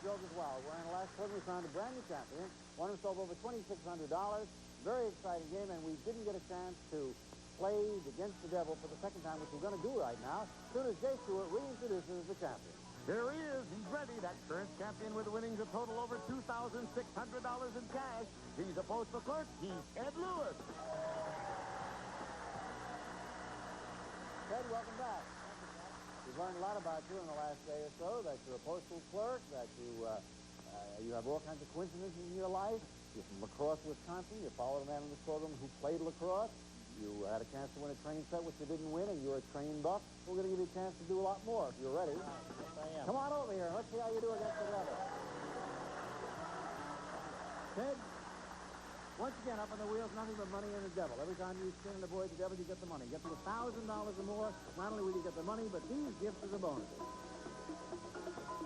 Joker's Wild, where in the last quarter we found a brand new champion, one who sold over $2,600. Very exciting game, and we didn't get a chance to play against the devil for the second time, which we're going to do right now, as soon as Jay Stewart reintroduces the champion. Here he is. He's ready. That current champion with winnings a total over $2,600 in cash. He's a postal clerk. He's Ted Lewis. Ted, welcome back. We've learned a lot about you in the last day or so, that you're a postal clerk, that you have all kinds of coincidences in your life. You're from La Crosse, Wisconsin. You followed a man in this program who played lacrosse. You had a chance to win a train set, which you didn't win, and you're a train buff. We're going to give you a chance to do a lot more if you're ready. Yes, I am. Come on over here. Let's see how you do against the devil. Ted, once again, up on the wheels, nothing but money and the devil. Every time you spin and avoid the devil, you get the money. Get to $1,000 or more. Not only will you get the money, but these gifts are the bonuses.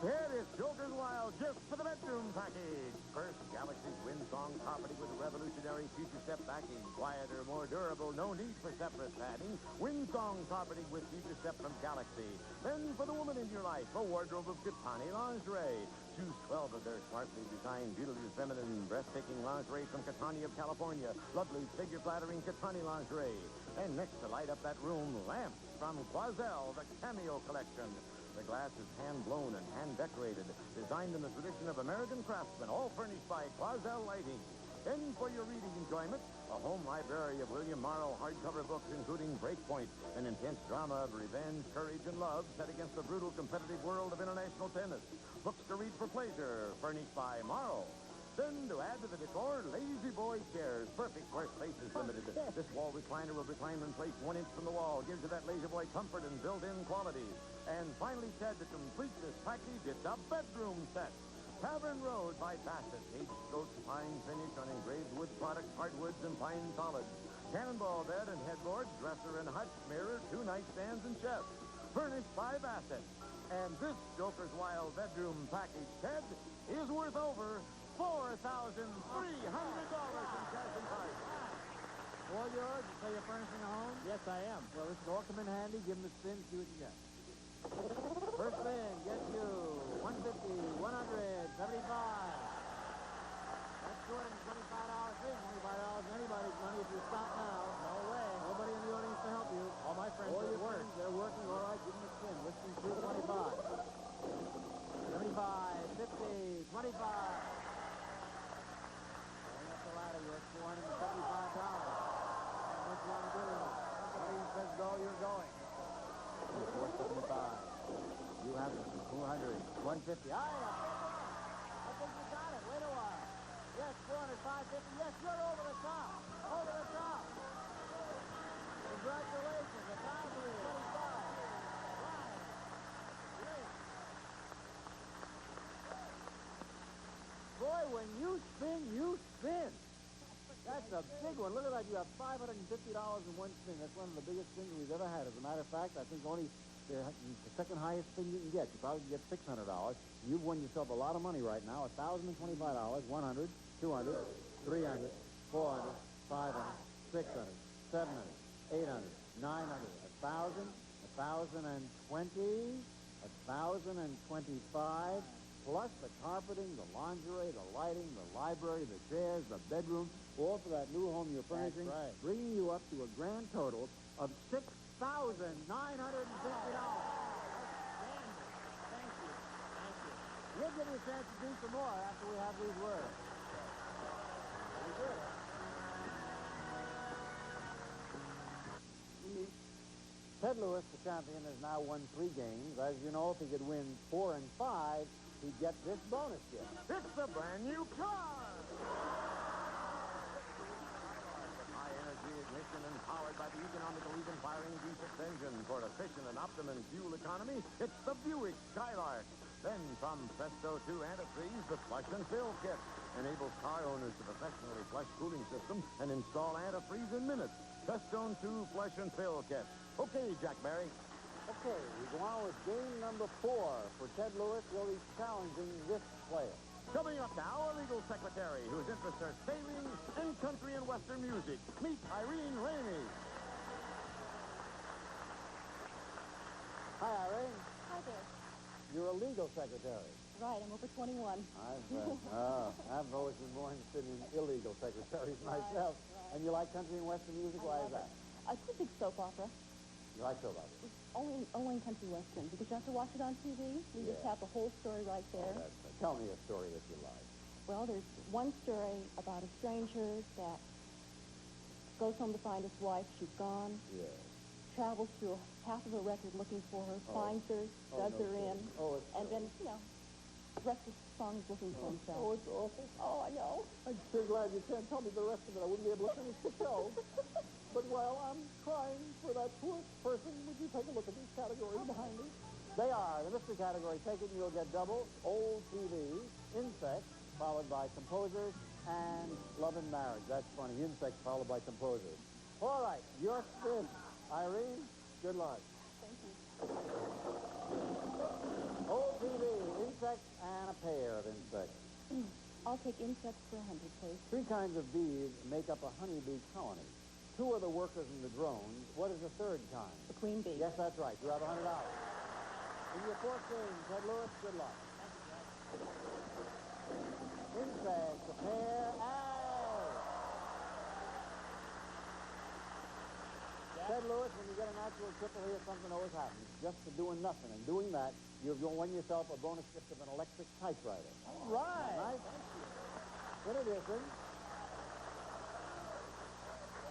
Here is Joker's Wild Gift for the bedroom package. First, Galaxy's Windsong property with revolutionary Future Step backing. Quieter, more durable, no need for separate padding. Windsong property with Future Step from Galaxy. Then, for the woman in your life, a wardrobe of Katani lingerie. Choose 12 of their smartly designed, beautifully feminine, breathtaking lingerie from Katani of California. Lovely, figure-flattering Katani lingerie. And next to light up that room, lamps from Quazel, the Cameo Collection. The glass is hand-blown and hand-decorated, designed in the tradition of American craftsmen, all furnished by Quazel Lighting. Then, for your reading enjoyment, a home library of William Morrow hardcover books, including Breakpoint, an intense drama of revenge, courage, and love set against the brutal competitive world of international tennis. Books to read for pleasure, furnished by Morrow. Then, to add to the decor, Lazy Boy chairs, perfect where space is limited. This wall recliner will recline in place 1 inch from the wall, gives you that Lazy Boy comfort and built-in qualities. And finally, Ted, to complete this package, it's a bedroom set. Tavern Road by Bassett, aged goat pine finish on engraved wood products, hardwoods, and pine solids. Cannonball bed and headboard, dresser and hutch, mirror, 2 nightstands and chests. Furnished by Bassett. And this Joker's Wild bedroom package, Ted, is worth over $4,300 in cash and prize. All yours? You say you're furnishing a home? Yes, I am. Well, this will all come in handy. Give them a spin, see what you get. First spin gets you $150, $100, $75. That's $225 thing. $25 is anybody's money if you stop now. No way. Nobody in the audience to help you. All my friends All are your at work. friends, they're working. All right, give them a spin. Listen to 25. 75, 50, 25. Going up the ladder, you're at $475. And what you want to do? Somebody says go, you're going. 475. You have it. 200. 150. I think you got it. Wait a while. Yes, 400, 550. Yes, you're over the top. Over the top. Congratulations. 1,025. Boy, when you spin, you spin. That's a big one. Look at that. You have $550 in one spin. That's one of the biggest spins we've ever had. As a matter of fact, I think only the second highest spin you can get. You probably get $600. You've won yourself a lot of money right now. $1,025, 100, 200, 300, 400, 500, 600, 700, 800, 900, 1,000, 1,020, 1,025. Plus the carpeting, the lingerie, the lighting, the library, the chairs, the bedroom, all for that new home you're furnishing, That's right. bringing you up to a grand total of $6,950. Thank you. Thank you. We'll give you a chance to do some more after we have these words. Very good. Ted Lewis, the champion, has now won 3 games. As you know, if he could win 4 and 5, he'd get this bonus gift. It's a brand new car! High energy ignition and powered by the economical even firing V6 engine for efficient and optimum fuel economy, it's the Buick Skylark. Then from Presto 2 antifreeze, the flush and fill kit enables car owners to professionally flush cooling systems and install antifreeze in minutes. Prestone 2 flush and fill kit. Okay, Jack Barry. Okay, we go on with game number 4 for Ted Lewis. Will he challenging this player? Coming up now, a legal secretary whose interests are sailing and country and western music. Meet Irene Ramey. Hi, Irene. Hi there. You're a legal secretary. Right, I'm over 21. I've always been more interested in illegal secretaries myself. right. And you like country and western music? Why is that? It's a big soap opera. You like soap operas? Only in country western, because you have to watch it on TV. You just Yeah. have the whole story right there. Tell me a story that you like. Well, there's one story about a stranger that goes home to find his wife. She's gone. Yes. Travels through half of a record looking for her, finds her, does her in, and then, the rest of the song is looking for himself. Oh, it's awful. Oh, I know. I'm sure glad you can't tell me the rest of it. I wouldn't be able to finish the show. But while I'm trying for that poor person, would you take a look at these categories behind me? They are. The mystery category, take it and you'll get double, old TV, insects, followed by composers, and love and marriage. That's funny. Insects followed by composers. All right, your spin. Irene, good luck. Thank you. Old TV, insects, and a pair of insects. I'll take insects for 100, please. 3 kinds of bees make up a honeybee colony. 2 are the workers in the drones. What is the 3rd kind? The queen bee. Yes, that's right. You have $100. In your 4th game, Ted Lewis, good luck. Insects, a pair, Ted Lewis, when you get a natural triple here, something always happens. Just for doing nothing and doing that, you've won yourself a bonus gift of an electric typewriter. All right. Nice. In addition,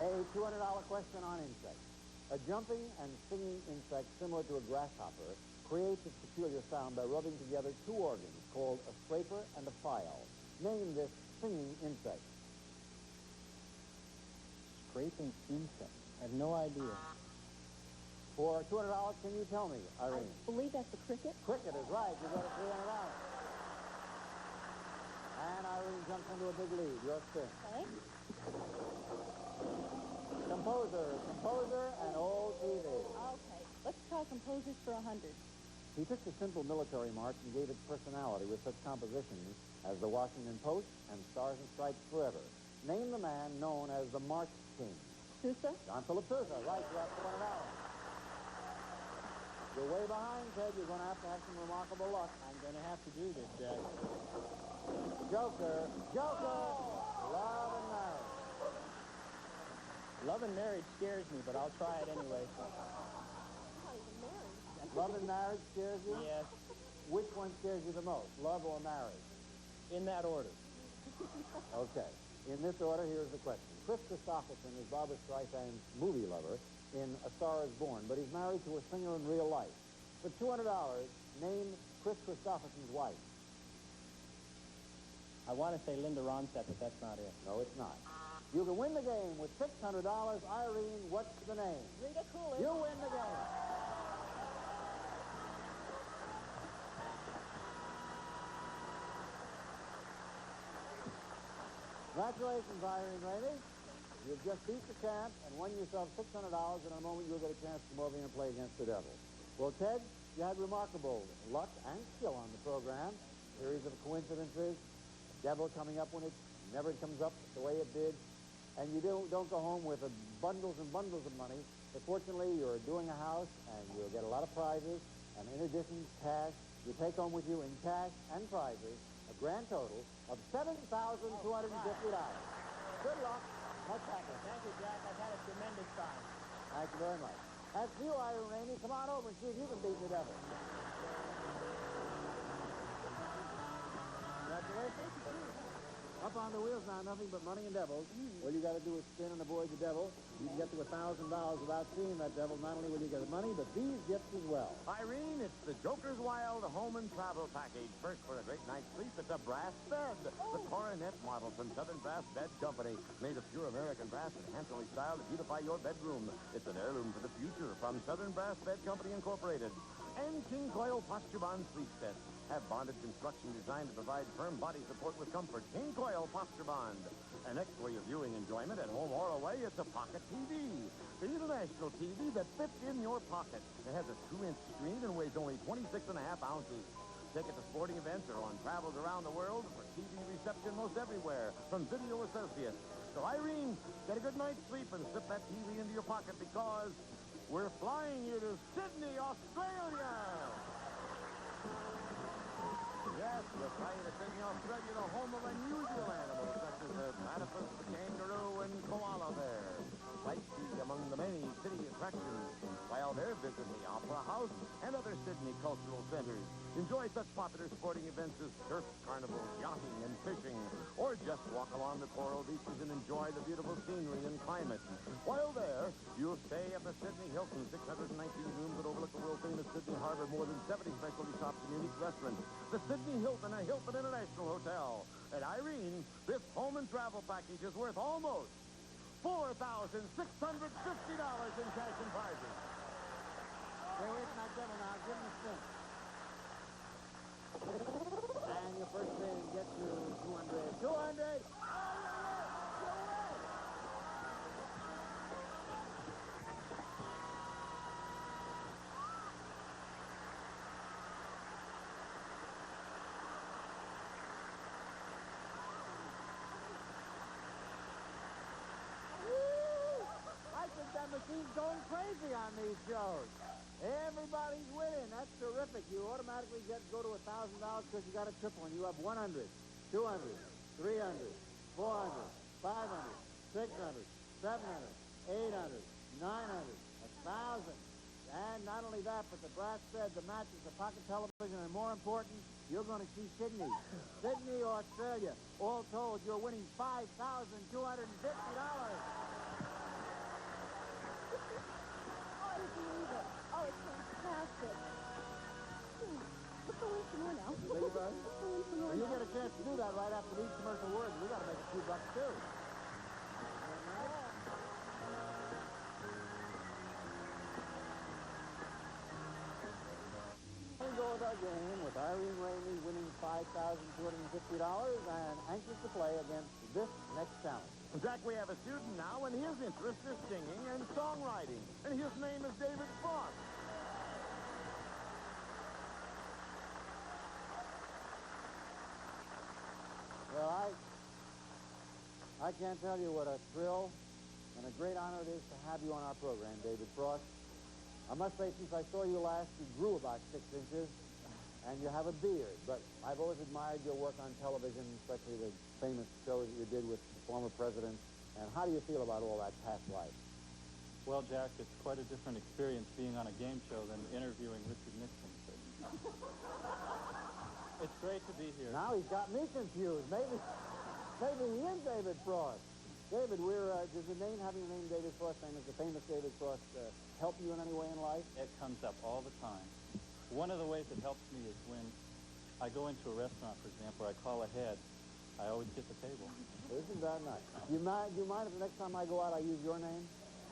a $200 question on insects. A jumping and singing insect similar to a grasshopper creates its peculiar sound by rubbing together 2 organs called a scraper and a file. Name this singing insect. Scraping insect. I have no idea. For $200, can you tell me, Irene? I believe that's the cricket. Cricket is right. You got a $300. And Irene jumps into a big lead. Your spin. Okay. Composer, and old TV. Okay. Let's try composers for 100. He took the simple military march and gave it personality with such compositions as the Washington Post and Stars and Stripes Forever. Name the man known as the March King. Sousa? John Philip Sousa. Right, you have $400. You're way behind, Ted. You're going to have some remarkable luck. I'm going to have to do this, Jack. Joker. Love and marriage. Love and marriage scares me, but I'll try it anyway. Love and marriage scares you? Yes, Which one scares you the most, love or marriage? in that order. Okay. In this order, here's the question. Chris Christopherson is Barbra Streisand's movie lover in A Star is Born, but he's married to a singer in real life. For $200, name Chris Christopherson's wife. I want to say Linda Ronstadt, but that's not it. No, it's not. You can win the game with $600. Irene, what's the name? Rita Coolidge. You win the game. Congratulations, Irene Rainey. You've just beat the champ and won yourself $600. In a moment, you'll get a chance to come over here and play against the devil. Well, Ted, you had remarkable luck and skill on the program. Series of coincidences. Devil coming up when it never comes up the way it did. And you don't go home with bundles and bundles of money. But fortunately, you're doing a house, and you'll get a lot of prizes. And in addition, cash. You take home with you in cash and prizes a grand total of $7,250. Good luck. Much happiness. Thank you, Jack. I've had a tremendous time. Thank you very much. That's you, Irene Rainey. Come on over and see if you can beat the devil. Congratulations. Up on the wheels now, nothing but money and devils. All you got to do is spin and avoid the devil. You can get to $1,000 without seeing that devil. Not only will you get the money, but these gifts as well. Irene, it's the Joker's Wild Home and Travel Package. First, for a great night's sleep, it's a brass bed. The Coronet model from Southern Brass Bed Company. Made of pure American brass and handsomely styled to beautify your bedroom. It's an heirloom for the future from Southern Brass Bed Company Incorporated. And King Coil Posture Bond sleep sets have bonded construction designed to provide firm body support with comfort. King Coil Posture Bond. And next for your viewing enjoyment at home or away, it's a pocket TV. The international TV that fits in your pocket. It has a 2-inch screen and weighs only 26.5 ounces. Take it to sporting events or on travels around the world for TV reception most everywhere from Video Associates. So Irene, get a good night's sleep and slip that TV into your pocket because we're flying you to Sydney, Australia. Yes, you're trying to taking Australia the home of unusual animals such as the platypus, the kangaroo, and koala bear. Sightsee among the many city attractions while they're visiting the Opera House and other Sydney cultural centers. Enjoy such popular sporting events as surf carnivals, yachting, and fishing, or just walk along the coral beaches and enjoy the beautiful scenery and climate. While there, you'll stay at the Sydney Hilton, 619 rooms that overlook the world-famous Sydney Harbor, more than 70 specialty shops and unique restaurants. The Sydney Hilton, a Hilton International Hotel. At Irene, this home and travel package is worth almost $4,650 in cash and prizes. Stay away from that devil now. Give him a spin. And your first spin gets you 200. 200! Oh, you're in! You're in! I think that machine's going crazy on these shows. Everybody's winning. That's terrific. You automatically go to $1,000 because you got a triple, and you have 100, 200, 300, 400, 500, 600, 700, 800, 900, 1,000. And not only that, but the brass said the matches, the pocket television, and more important, you're going to see Sydney. Sydney, Australia. All told, you're winning $5,250. Oh, it's fantastic. Let's go in some more now. Beg your pardon? Let's go in some more Well, you now. get a chance to do that right after these commercial words. We got to make a few bucks, too. We go with our game with Irene Ramey winning $5,250 and anxious to play against this next challenge. Jack, we have a student now, and his interest is singing and songwriting. And his name is David Frost. Well, I can't tell you what a thrill and a great honor it is to have you on our program, David Frost. I must say, since I saw you last, you grew about 6 inches, and you have a beard. But I've always admired your work on television, especially the famous shows that you did with former presidents. And how do you feel about all that past life? Well, Jack, it's quite a different experience being on a game show than interviewing Richard Nixon. It's great to be here. Now he's got me confused. Maybe he is David Frost. David, does the name, having the name David Frost, name as the famous David Frost, help you in any way in life? It comes up all the time. One of the ways it helps me is when I go into a restaurant, for example, I call ahead, I always get the table. Isn't that nice? Do you mind if the next time I go out I use your name?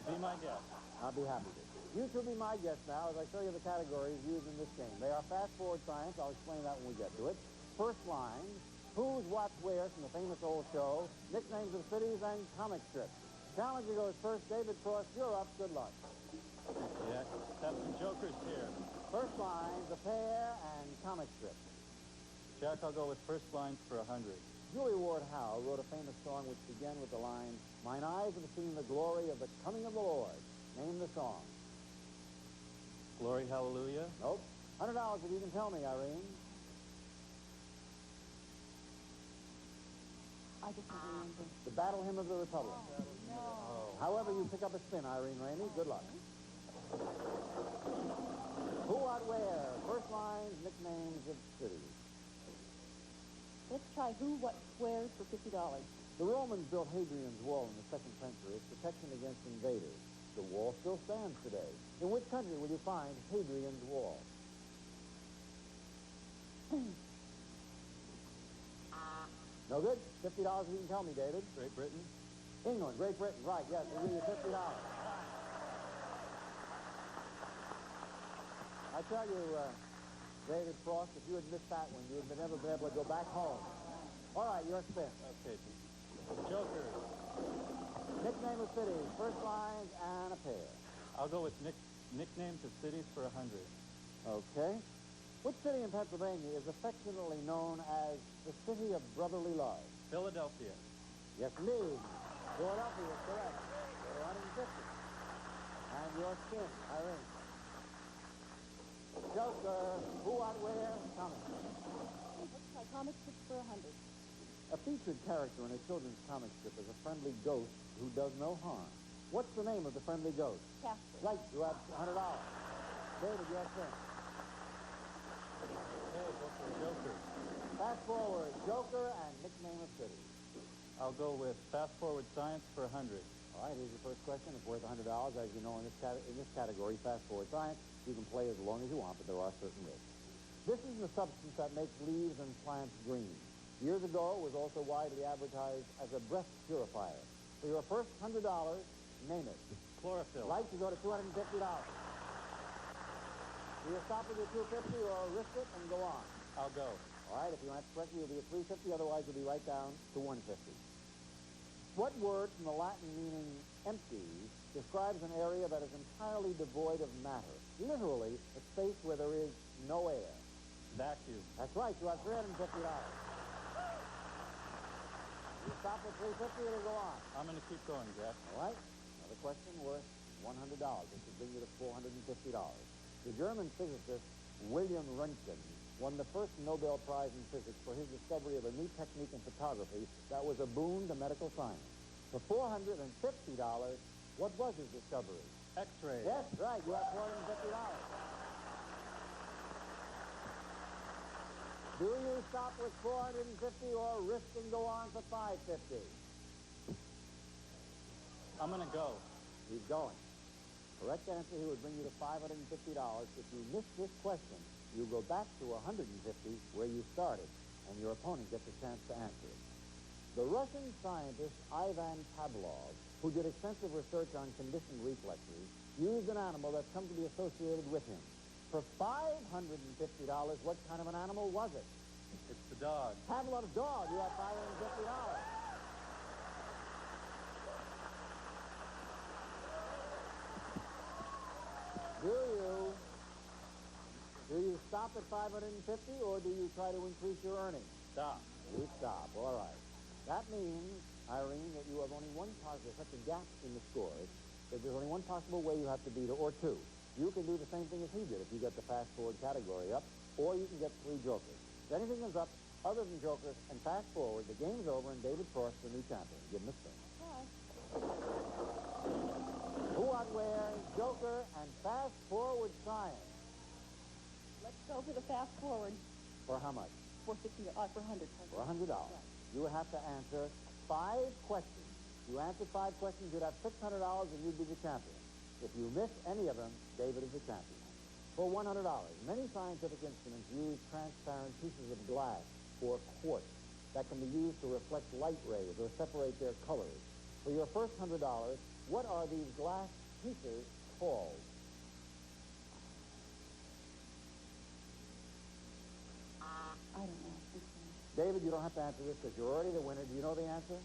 Be my guest. I'll be happy to. You two be my guests now as I show you the categories used in this game. They are fast-forward science. I'll explain that when we get to it. First line, who's, what's, where from the famous old show, nicknames of cities, and comic strips. Challenger goes first. David Frost, you're up. Good luck. Yeah, have some jokers here. First lines, a pair, and comic strips. Jack, I'll go with first lines for 100. Julie Ward Howe wrote a famous song which began with the line, "Mine eyes have seen the glory of the coming of the Lord." Name the song. Glory, hallelujah. Nope. $100 if you can tell me, Irene. I just don't remember. The Battle Hymn of the Republic. Oh. However, you pick up a spin, Irene Ramey. Good luck. Who, what, where? First lines, nicknames of cities. Let's try who, what, where for $50. The Romans built Hadrian's Wall in the 2nd century as protection against invaders. The wall still stands today. In which country will you find Hadrian's Wall? No good? $50 if you can tell me, David. Great Britain. England, Great Britain, right, yes, we'll give you $50. I tell you, David Frost, if you had missed that one, you would have never been able to go back home. All right, your spin. Okay. Jokers. Nickname of cities, first lines, and a pair. I'll go with nicknames of cities for 100. Okay. Which city in Pennsylvania is affectionately known as the city of brotherly love? Philadelphia. Yes, indeed. Philadelphia is correct. You're 150. And your spin, Irene. Joker, who, what, where, coming. try comic strips for 100. A featured character in a children's comic strip is a friendly ghost who does no harm. What's the name of the friendly ghost? Casper. Right, you have $100. David, you have 10. Okay, go for Joker. Fast forward, Joker and nickname of city. I'll go with Fast Forward Science for 100. All right, here's your first question. It's worth $100. As you know, in this category, Fast Forward Science, you can play as long as you want, but there are certain risks. This is the substance that makes leaves and plants green. Years ago, it was also widely advertised as a breath purifier. For your first $100, name it. Chlorophyll. Right, you go to $250. Do you stop with your $250 or risk it and go on? I'll go. All right, if you answer correctly, you'll be at $350. Otherwise, you'll be right down to $150. What word from the Latin meaning empty describes an area that is entirely devoid of matter? Literally, a space where there is no air. Vacuum. That's right, you have $350. You stop at $350 or go on? I'm going to keep going, Jack. All right, another question worth $100. This will bring you to $450. The German physicist William Röntgen won the first Nobel Prize in Physics for his discovery of a new technique in photography that was a boon to medical science. For $450, what was his discovery? X-ray. Yes, right, you have $450. Do you stop with $450 or risk and go on for $550? I'm going to go. Keep going. Correct answer here would bring you to $550. If you miss this question, you go back to $150 where you started, and your opponent gets a chance to answer it. The Russian scientist Ivan Pavlov, who did extensive research on conditioned reflexes, used an animal that's come to be associated with him. For $550, what kind of an animal was it? It's the dog. Pavlov's dog. You have $550. Do you stop at $550 or do you try to increase your earnings? Stop. You stop. All right. That means, Irene, that you have only one possible, such a gap in the scores, that there's only one possible way you have to beat her, or two. You can do the same thing as he did if you get the fast forward category up, or you can get 3 jokers. If anything comes up other than jokers and fast forward, the game's over and David Frost, the new champion. Give him a spin. Who, what, where, joker, and fast forward science. Let's go for the fast forward. For how much? For 100. For $100. You would have to answer 5 questions. You answered 5 questions, you'd have $600 and you'd be the champion. If you miss any of them, David is the champion. For $100, many scientific instruments use transparent pieces of glass or quartz that can be used to reflect light rays or separate their colors. For your first $100, what are these glass pieces called? I don't know. David, you don't have to answer this because you're already the winner. Do you know the answer?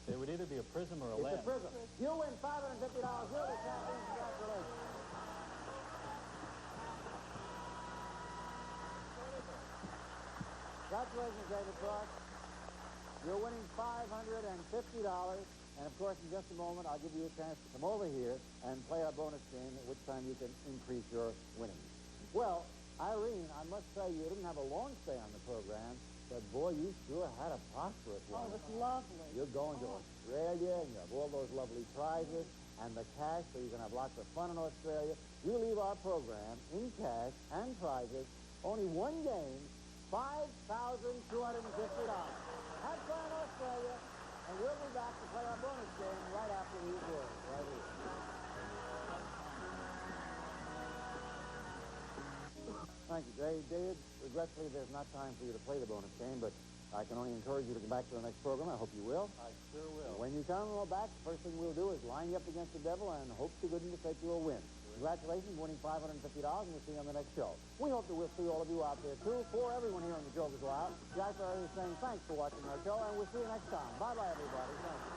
It would either be a prism or a It's lens. a prism. You win $550. You're the champion. Congratulations. Congratulations, David Frost. You're winning $550. And, of course, in just a moment, I'll give you a chance to come over here and play our bonus game, at which time you can increase your winnings. Well, Irene, I must say you didn't have a long stay on the program, but, boy, you sure had a prosperous one. Oh, it was lovely. You're going to Australia, and you have all those lovely prizes and the cash, so you can have lots of fun in Australia. You leave our program in cash and prizes, only one game, $5,250. Have fun in Australia, and we'll be back to play our bonus game right after these words, right here. Thank you, David. Regretfully, there's not time for you to play the bonus game, but I can only encourage you to come back to the next program. I hope you will. I sure will. When you come back, the first thing we'll do is line you up against the devil and hope to goodness that you will win. Congratulations, winning $550, and we'll see you on the next show. We hope that we'll see all of you out there, too. For everyone here on the Jokers Wild, Jack Barry is saying thanks for watching our show, and we'll see you next time. Bye-bye, everybody. Thank you.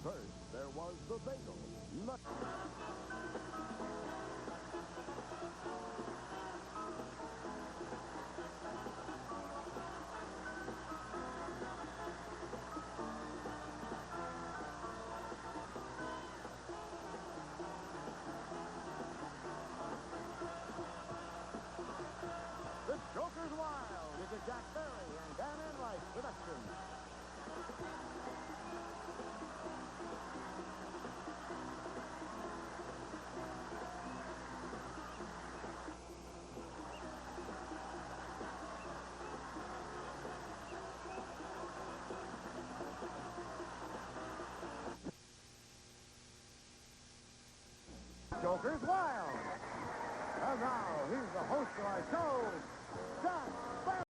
First, there was the bagel. The Joker's Wild. And now, here's the host of our show, Jack